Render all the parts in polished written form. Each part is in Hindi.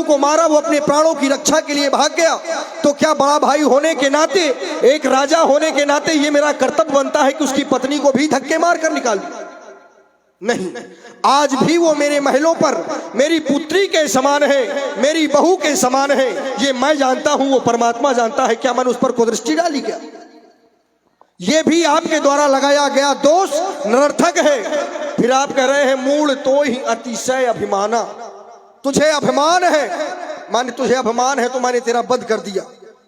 सुग्रीव को मारा, वो अपने प्राणों की रक्षा के लिए भाग गया, तो क्या बड़ा भाई होने के नाते, एक राजा होने के नाते ये मेरा कर्तव्य बनता है कि उसकी पत्नी को भी धक्के मार कर निकाल दूं? नहीं, आज भी वो मेरे महलों पर मेरी पुत्री के समान है, मेरी बहू के समान है। ये मैं जानता हूं, वो परमात्मा जानता है। क्या मैंने उस पर कुदृष्टि डाली क्या? ये भी आपके द्वारा लगाया गया दोष निरर्थक है। फिर आप कह रहे हैं मूल तो ही अतिशय अभिमाना, तुझे अभिमान है, माने तुझे अभिमान है तो मैंने तेरा वध कर दिया,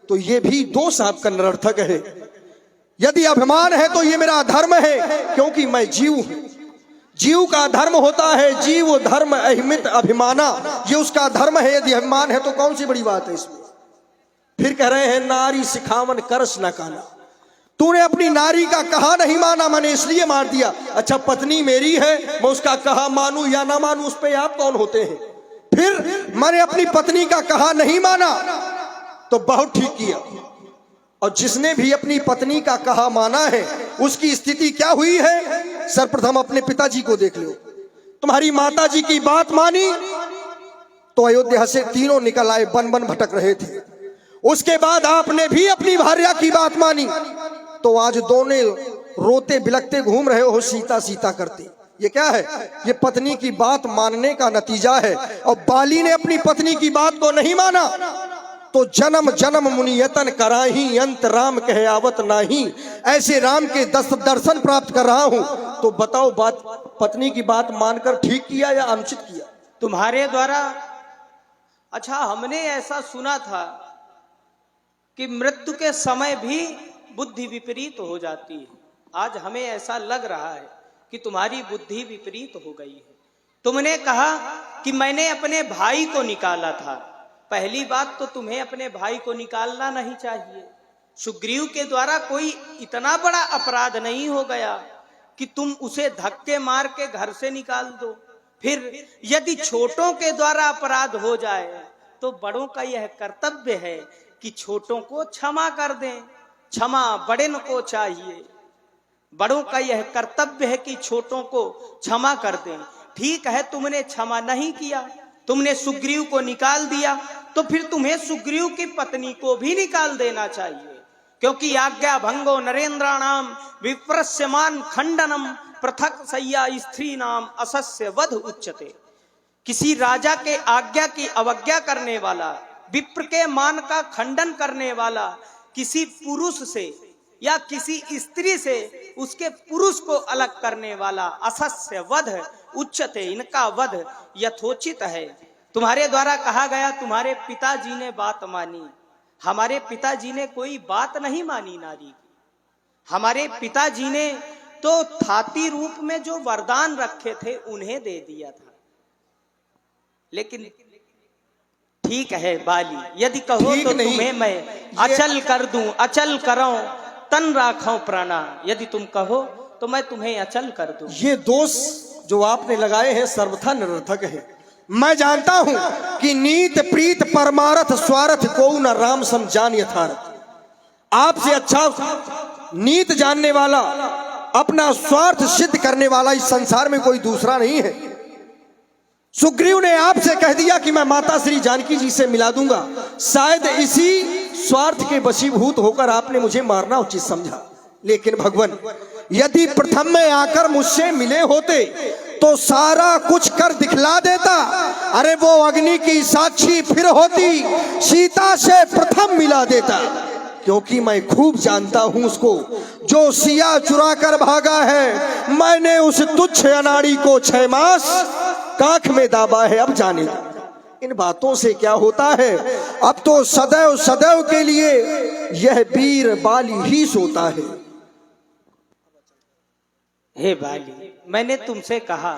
तो ये भी दोष आपका निरर्थक है। यदि अभिमान है तो ये मेरा धर्म है, क्योंकि मैं जीव हूं। जीव का धर्म होता है जीव धर्म अहिमित अभिमाना, ये उसका धर्म है। यदि अभिमान है तो कौन सी बड़ी बात है इसमें? फिर कह रहे हैं नारी सिखावन करस न काना, तूने अपनी नारी का कहा नहीं माना, मैंने इसलिए मार दिया। अच्छा, पत्नी मेरी है, मैं उसका कहा मानू या ना मानू, उस पर आप कौन होते हैं? फिर मैंने अपनी पत्नी का कहा नहीं माना तो बहुत ठीक किया। और जिसने भी अपनी पत्नी का कहा माना है उसकी स्थिति क्या हुई है? सर्वप्रथम अपने पिताजी को देख लो। तुम्हारी माताजी की बात मानी तो अयोध्या से तीनों निकल आए, बन बन भटक रहे थे। उसके बाद आपने भी अपनी भार्या की बात मानी तो आज दोनों रोते बिलखते घूम रहे हो, सीता सीता करते। ये क्या है? ये पत्नी की बात मानने का नतीजा है। और बाली ने अपनी पत्नी की बात को नहीं माना तो जन्म जन्म मुनियतन कराही, अंत राम कहे आवत नाही। ऐसे राम के दर्शन प्राप्त कर रहा हूं, तो बताओ बात पत्नी की बात मानकर ठीक किया या अनुचित किया? तुम्हारे द्वारा। अच्छा, हमने ऐसा सुना था कि मृत्यु के समय भी बुद्धि विपरीत हो जाती है। आज हमें ऐसा लग रहा है कि तुम्हारी बुद्धि विपरीत हो गई है। तुमने कहा कि मैंने अपने भाई को निकाला था। पहली बात तो तुम्हें अपने भाई को निकालना नहीं चाहिए। सुग्रीव के द्वारा कोई इतना बड़ा अपराध नहीं हो गया कि तुम उसे धक्के मार के घर से निकाल दो। फिर यदि छोटों के द्वारा अपराध हो जाए तो बड़ों का यह कर्तव्य है कि छोटों को क्षमा कर दें। क्षमा बड़े को चाहिए। बड़ों का यह कर्तव्य है कि छोटों को क्षमा कर दें। ठीक है, तुमने क्षमा नहीं किया, तुमने सुग्रीव को निकाल दिया, तो फिर तुम्हें सुग्रीव की पत्नी को भी निकाल देना चाहिए। क्योंकि आज्ञा भंगो नरेंद्राणाम विप्रस्यमान खंडनम पृथक सय्या स्त्री नाम असस्य वध उच्यते। किसी राजा के आज्ञा की अवज्ञा करने वाला, विप्र के मान का खंडन करने वाला, किसी पुरुष से या किसी स्त्री से उसके पुरुष को अलग करने वाला असस्य वध उच्चते, इनका वध यथोचित है। तुम्हारे द्वारा कहा गया तुम्हारे पिताजी ने बात मानी। हमारे पिताजी ने कोई बात नहीं मानी नारी की। हमारे पिताजी ने तो थाती रूप में जो वरदान रखे थे उन्हें दे दिया था। लेकिन ठीक है बाली, यदि कहो तो तुम्हें मैं अचल कर दूं, अचल कराऊं, तन राखूं प्राणा। यदि तुम कहो तो मैं तुम्हें अचल कर दूं। ये दोष जो आपने लगाए हैं सर्वथा निरर्थक है। मैं जानता हूं कि नीत प्रीत परमारथ स्वार्थ को न राम सम जान यथार्थ। आपसे अच्छा नीत जानने वाला, अपना स्वार्थ सिद्ध करने वाला इस संसार में कोई दूसरा नहीं है। सुग्रीव ने आपसे कह दिया कि मैं माता श्री जानकी जी से मिला दूंगा। शायद इसी स्वार्थ के वशीभूत होकर आपने मुझे मारना उचित समझा। लेकिन भगवान, यदि प्रथम में आकर मुझसे मिले होते तो सारा कुछ कर दिखला देता। अरे वो अग्नि की साक्षी फिर होती, सीता से प्रथम मिला देता। क्योंकि मैं खूब जानता हूं उसको जो सिया चुरा कर भागा है। मैंने उस तुच्छ अनाड़ी को 6 मास काख में दाबा है, अब जाने दो। इन बातों से क्या होता है? अब तो सदैव सदैव के लिए यह वीर बाली ही सोता है। हे बाली, मैंने तुमसे कहा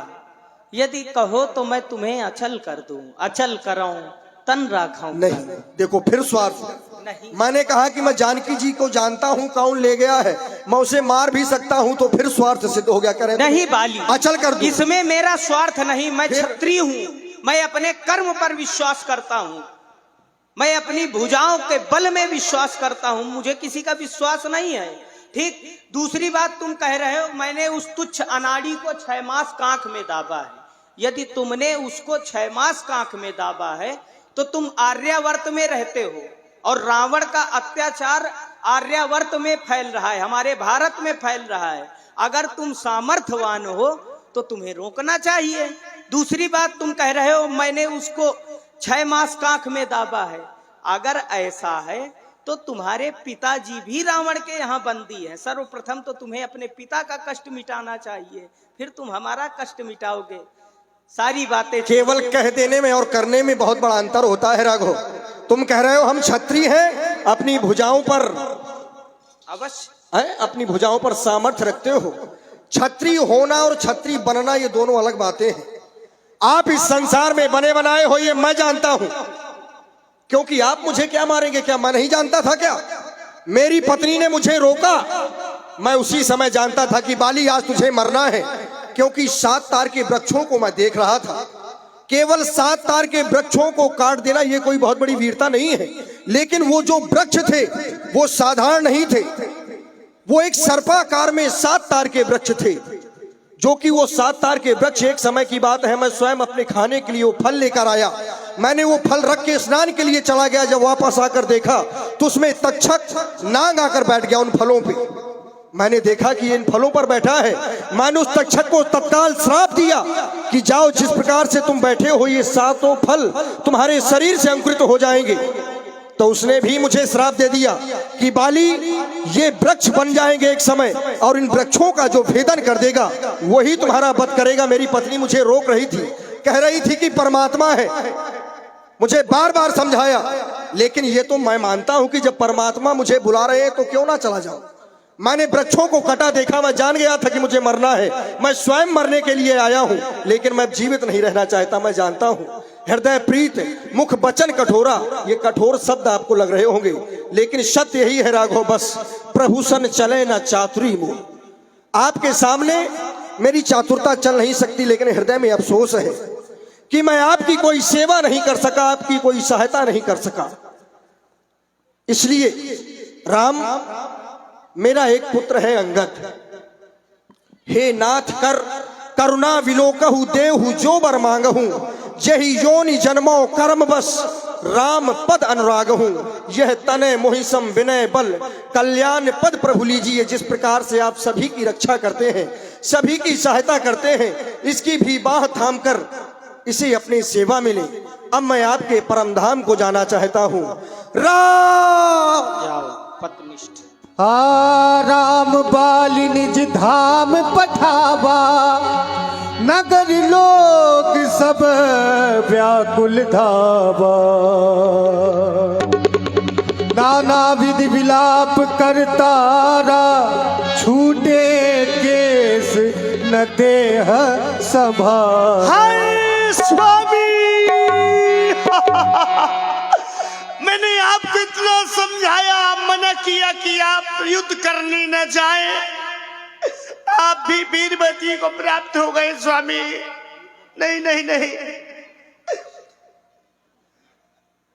यदि कहो तो मैं तुम्हें अचल कर दूं, अचल कराऊं, तन राखाऊं। नहीं, देखो फिर स्वार्थ। नहीं, मैंने कहा कि मैं जानकी जी को जानता हूं कौन ले गया है, मैं उसे मार भी सकता हूं, तो फिर स्वार्थ सिद्ध हो गया। करें नहीं बाली, अचल कर दूं। इसमें मेरा स्वार्थ नहीं। मैं क्षत्रिय हूं, मैं अपने कर्म पर विश्वास करता हूं, मैं अपनी भुजाओं के बल में विश्वास करता हूं, मुझे किसी का विश्वास नहीं है। ठीक। दूसरी बात तुम कह रहे हो मैंने उस तुच्छ अनाड़ी को 6 मास कांख में दाबा है। यदि तुमने उसको 6 मास कांख में दाबा है तो तुम आर्यावर्त में रहते हो और रावण का अत्याचार आर्यावर्त में फैल रहा है, हमारे भारत में फैल रहा है। अगर तुम सामर्थ्यवान हो तो तुम्हें रोकना चाहिए। दूसरी बात, तुम कह रहे हो मैंने उसको 6 मास कांख में दाबा है। अगर ऐसा है तो तुम्हारे पिताजी भी रावण के यहाँ बंदी है। सर्वप्रथम तो तुम्हें अपने पिता का कष्ट मिटाना चाहिए, फिर तुम हमारा कष्ट मिटाओगे। सारी बातें केवल कह देने में और करने में बहुत बड़ा अंतर होता है राघव। तुम कह रहे हो हम क्षत्रिय हैं, अपनी भुजाओं पर अवश्य है, अपनी भुजाओं पर सामर्थ्य रखते हो। क्षत्रिय होना और क्षत्रिय बनना ये दोनों अलग बातें हैं। आप इस संसार में बने बनाए हो ये मैं जानता हूं, क्योंकि आप मुझे क्या मारेंगे क्या मैं नहीं जानता था क्या? मेरी पत्नी ने मुझे रोका, मैं उसी समय जानता था कि बाली आज तुझे मरना है, क्योंकि 7 तार के वृक्षों को मैं देख रहा था। केवल 7 तार के वृक्षों को काट देना ये कोई बहुत बड़ी वीरता नहीं है, लेकिन वो जो वृक्ष थे वो साधारण नहीं थे। वो एक सर्पाकार में 7 तार के वृक्ष थे, जो कि वो 7 तार के वृक्ष, एक समय की बात है, मैं स्वयं अपने खाने के लिए वो फल लेकर आया। मैंने वो फल रख के स्नान के लिए चला गया। जब वापस आकर देखा तो उसमें तक्षक नाग आकर बैठ गया उन फलों पे। मैंने देखा कि इन फलों पर बैठा है। मैंने उस तक्षक को तत्काल श्राप दिया कि जाओ, जिस प्रकार से तुम बैठे हो ये 7 फल तुम्हारे शरीर से अंकुरित हो जाएंगे। तो उसने भी मुझे श्राप दे दिया कि बाली ये वृक्ष बन जाएंगे एक समय, और इन वृक्षों का जो भेदन कर देगा वही तुम्हारा वध करेगा। मेरी पत्नी मुझे रोक रही थी, कह रही थी कि परमात्मा है, मुझे बार बार समझाया, लेकिन ये तो मैं मानता हूं कि जब परमात्मा मुझे बुला रहे हैं तो क्यों ना चला जाऊं। मैंने वृक्षों को कटा देखा, मैं जान गया था कि मुझे मरना है। मैं स्वयं मरने के लिए आया हूं, लेकिन मैं जीवित नहीं रहना चाहता। मैं जानता हूं हृदय प्रीत मुख बचन कठोरा, ये कठोर शब्द आपको लग रहे होंगे, लेकिन सत्य यही है राघव, बस प्रभु सन चले ना चातुरी मुँह। आपके सामने मेरी चातुरता चल नहीं सकती, लेकिन हृदय में अफसोस है कि मैं आपकी कोई सेवा नहीं कर सका, आपकी कोई सहायता नहीं कर सका। इसलिए राम, मेरा एक पुत्र है अंगद, हे नाथ कर करुणा विलोकहु देहु जो बर मांगहु, जहि योनि जन्मो कर्म बस राम पद अनुरागहु, यह तने मोहिसम विनय बल कल्याण पद प्रभु लीजिए। जिस प्रकार से आप सभी की रक्षा करते हैं, सभी की सहायता करते हैं, इसकी भी बाह थाम कर इसे अपनी सेवा में लें। अब मैं आपके परम धाम को जाना चाहता हूं। राम पत्निष्ठ राम बाली निज धाम पठावा, नगर लोग सब व्याकुल धावा। नाना विधि विलाप करतारा, छूटे केस न देह सभा। हाय स्वामी मैंने आपको इतना समझाया, मना किया कि आप युद्ध करने न जाएं, आप भी वीरवती को प्राप्त हो गए स्वामी। नहीं नहीं नहीं,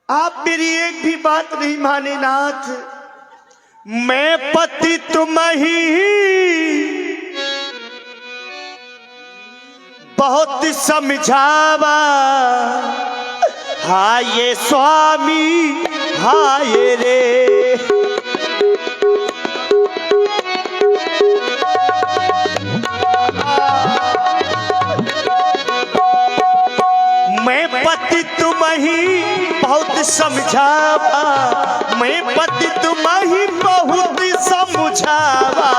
आप मेरी एक भी बात नहीं माने नाथ। मैं पति तुम ही बहुत समझावा, हाय स्वामी हाय रे। मैं पति तुम ही बहुत समझावा, मैं पति तुम ही बहुत समझावा,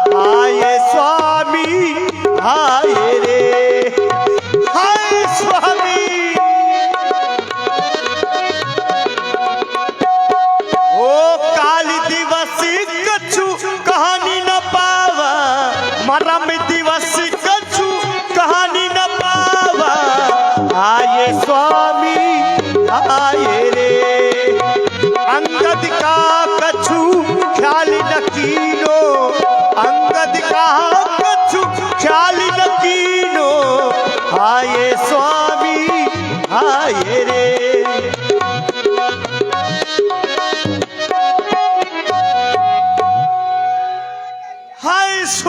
हाय स्वामी हाय रे। हाय स्वामी ओ काल दिवस कछु कहानी न पावा, मरम दिवस कछु कहानी न पावा, आये स्वामी आये रे। अंगद का कछु ख्याल न कीनो, अंगद का कछु ख्याल न कीनो, आये स्वामी आये रे।